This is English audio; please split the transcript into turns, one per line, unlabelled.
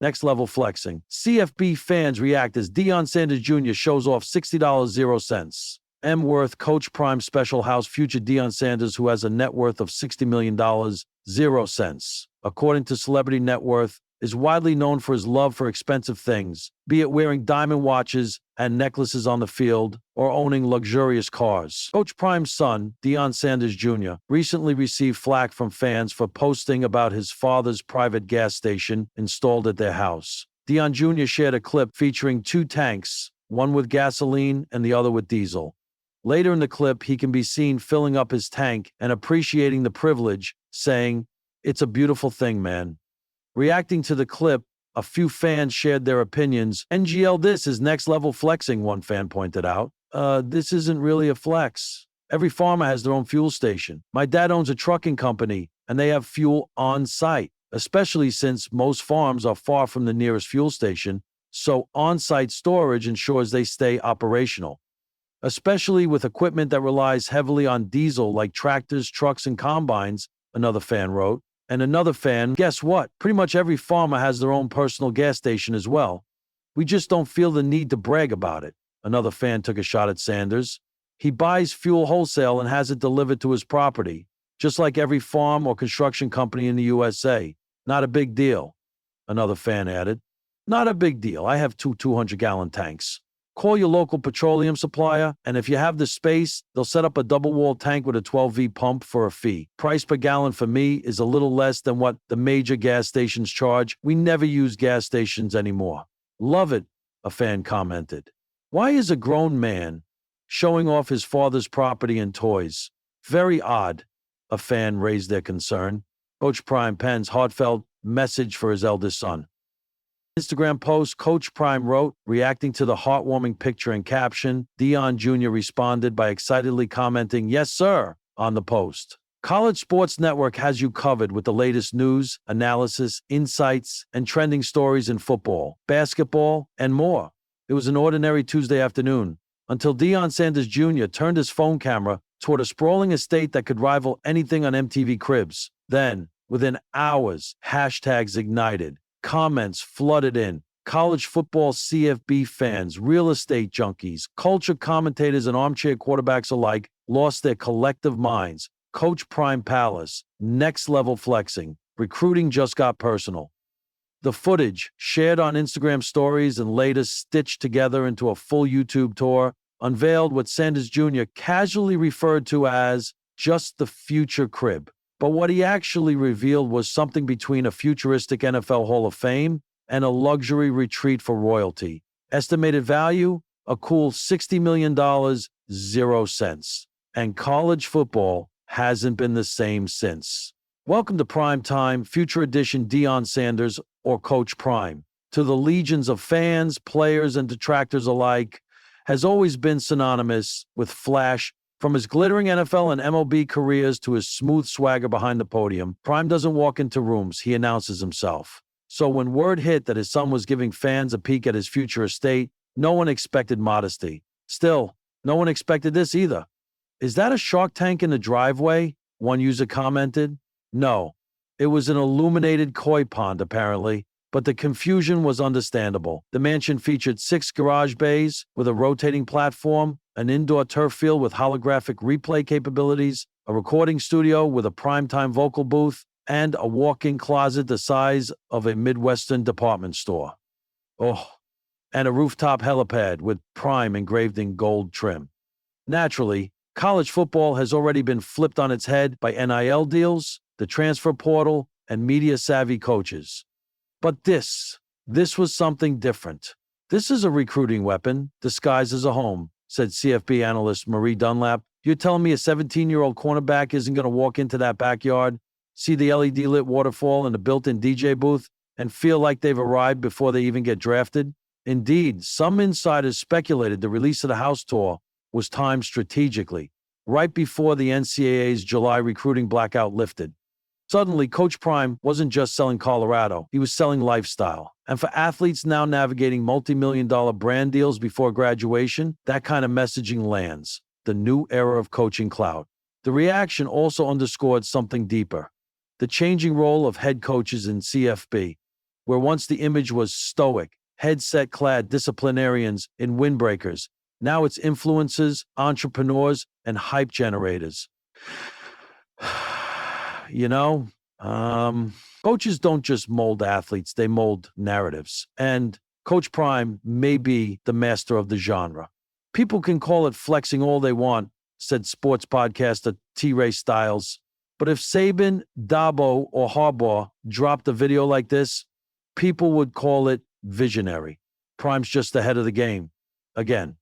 Next level flexing. CFB fans react as Deion Sanders Jr. shows off $60.00. M worth Coach Prime special house future Deion Sanders, who has a net worth of $60 million, 0 cents. According to Celebrity Net Worth, is widely known for his love for expensive things, be it wearing diamond watches and necklaces on the field or owning luxurious cars. Coach Prime's son, Deion Sanders Jr., recently received flack from fans for posting about his father's private gas station installed at their house. Deion Jr. shared a clip featuring 2 tanks, one with gasoline and the other with diesel. Later in the clip, he can be seen filling up his tank and appreciating the privilege, saying, "It's a beautiful thing, man." Reacting to the clip, a few fans shared their opinions. "NGL, this is next level flexing," one fan pointed out. This isn't really a flex. Every farmer has their own fuel station. My dad owns a trucking company, and they have fuel on site, especially since most farms are far from the nearest fuel station, so on-site storage ensures they stay operational. Especially with equipment that relies heavily on diesel like tractors, trucks, and combines, another fan wrote. And another fan, "Guess what? Pretty much every farmer has their own personal gas station as well. We just don't feel the need to brag about it." Another fan took a shot at Sanders. "He buys fuel wholesale and has it delivered to his property, just like every farm or construction company in the USA. Not a big deal." Another fan added, "Not a big deal. I have 2 200-gallon tanks. Call your local petroleum supplier, and if you have the space, they'll set up a double-walled tank with a 12V pump for a fee. Price per gallon for me is a little less than what the major gas stations charge. We never use gas stations anymore." "Love it," a fan commented. "Why is a grown man showing off his father's property and toys? Very odd," a fan raised their concern. Coach Prime pens heartfelt message for his eldest son. Instagram post, Coach Prime wrote, reacting to the heartwarming picture and caption. Deion Jr. responded by excitedly commenting, "Yes, sir," on the post. College Sports Network has you covered with the latest news, analysis, insights, and trending stories in football, basketball, and more. It was an ordinary Tuesday afternoon until Deion Sanders Jr. turned his phone camera toward a sprawling estate that could rival anything on MTV Cribs. Then, within hours, hashtags ignited. Comments flooded in. College football CFB fans, real estate junkies, culture commentators, and armchair quarterbacks alike lost their collective minds. Coach Prime Palace, next level flexing. Recruiting just got personal. The footage, shared on Instagram stories and later stitched together into a full YouTube tour, unveiled what Sanders Jr. casually referred to as just the future crib. But what he actually revealed was something between a futuristic NFL Hall of Fame and a luxury retreat for royalty. Estimated value? A cool $60 million, 0 cents. And college football hasn't been the same since. Welcome to Prime Time, Future Edition Deion Sanders, or Coach Prime. To the legions of fans, players, and detractors alike, has always been synonymous with flash. From his glittering NFL and MLB careers to his smooth swagger behind the podium, Prime doesn't walk into rooms, he announces himself. So when word hit that his son was giving fans a peek at his future estate, no one expected modesty. Still, no one expected this either. "Is that a shark tank in the driveway?" one user commented. No, it was an illuminated koi pond apparently, but the confusion was understandable. The mansion featured 6 garage bays with a rotating platform, an indoor turf field with holographic replay capabilities, a recording studio with a primetime vocal booth, and a walk-in closet the size of a Midwestern department store. Oh, and a rooftop helipad with Prime engraved in gold trim. Naturally, college football has already been flipped on its head by NIL deals, the transfer portal, and media-savvy coaches. But this was something different. "This is a recruiting weapon disguised as a home," said CFB analyst Marie Dunlap. "You're telling me a 17-year-old cornerback isn't going to walk into that backyard, see the LED-lit waterfall and the built-in DJ booth, and feel like they've arrived before they even get drafted?" Indeed, some insiders speculated the release of the house tour was timed strategically, right before the NCAA's July recruiting blackout lifted. Suddenly, Coach Prime wasn't just selling Colorado, he was selling lifestyle. And for athletes now navigating multi-million-dollar brand deals before graduation, that kind of messaging lands. The new era of coaching clout. The reaction also underscored something deeper. The changing role of head coaches in CFB. where once the image was stoic, headset-clad disciplinarians in windbreakers. Now it's influencers, entrepreneurs, and hype generators. You know, coaches don't just mold athletes, they mold narratives. And Coach Prime may be the master of the genre. People can call it flexing all they want, said sports podcaster T-Ray Styles. But if Saban, Dabo, or Harbaugh dropped a video like this, people would call it visionary. Prime's just ahead of the game. Again,